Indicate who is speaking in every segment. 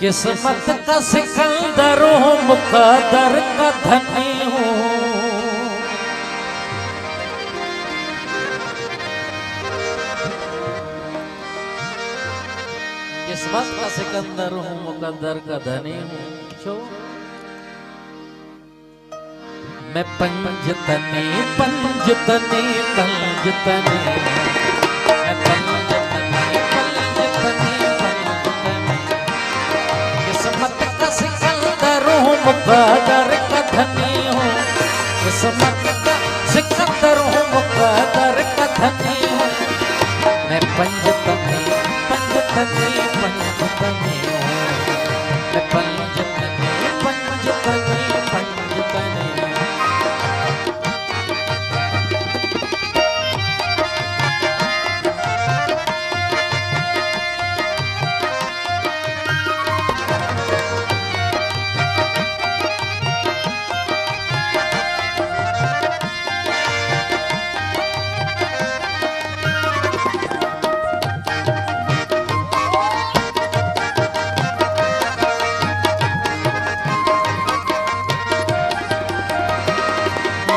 Speaker 1: किस्मत का सिकंदर हूँ, मुकद्दर का धनी हूँ। किस्मत का सिकंदर हूँ, मुकद्दर का धनी हूँ। मैं पंजतनी पंजतनी पंजतनी, मैं पंजतनी पंजतनी पंजतनी। किस्मत का सिकंदर हूँ, मुकद्दर का धनी हूँ। किस्मत का सिकंदर हूँ, मुकद्दर का धनी हूँ। मैं पंजतनी पंजतनी पंजतनी हूँ। मैं पंजतनी पंजतनी पंजतनी।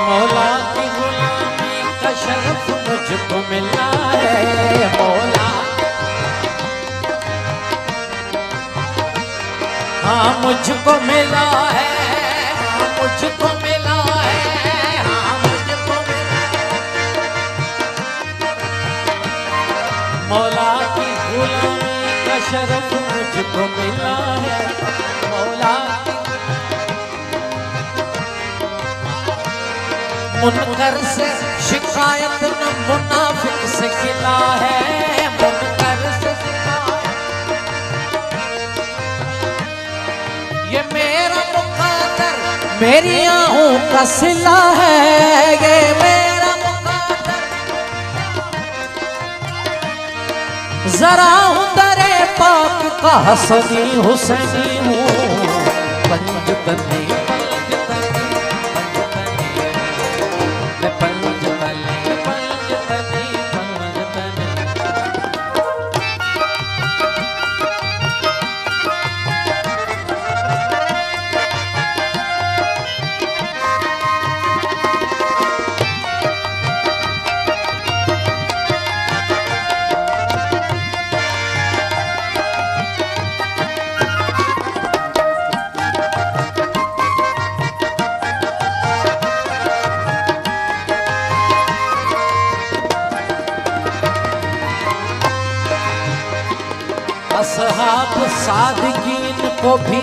Speaker 1: मौला की गुलामी का शर्फ मुझको मिला है। मौला हाँ मुझको मिला है, हाँ मुझको मिला है, हाँ मुझको मिला है। मौला की गुलामी का शर्फ मुझको मिला है। मौला मुनकर से शिकायत न मुनाफिक से गिला है। मुनकर से ये मेरा मुकद्दर मेरी आहों का सिला है। ये मेरा मुकद्दर जरा हूँ दरे पाक का हसनी हुसैनी हूँ। पंजतनी असहाब सादकीन को भी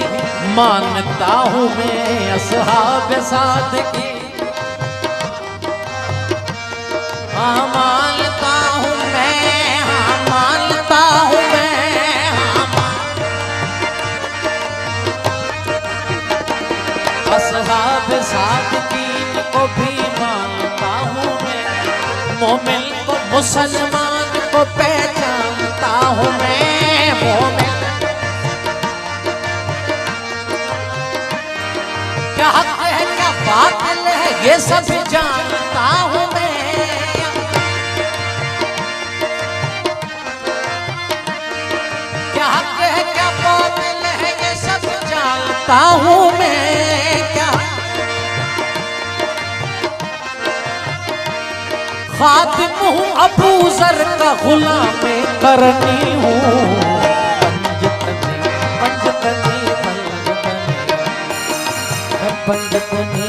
Speaker 1: मानता हूँ मैं। असहाब सादकीन हाँ मानता हूँ मैं, हाँ मानता हूँ मैं, हाँ असहाब सादकीन को भी मानता हूँ मैं। मोमिन को मुसलमान को पहचानता हूँ मैं। क्या हक है क्या बातिल है ये सब जानता हूँ मैं। क्या हक है क्या बातिल है ये सब जानता हूँ मैं। क्या खातिम हूँ अबू ज़र का गुलामी करनी हूँ। पंजतनी पंजतनी पंजतनी पंजतनी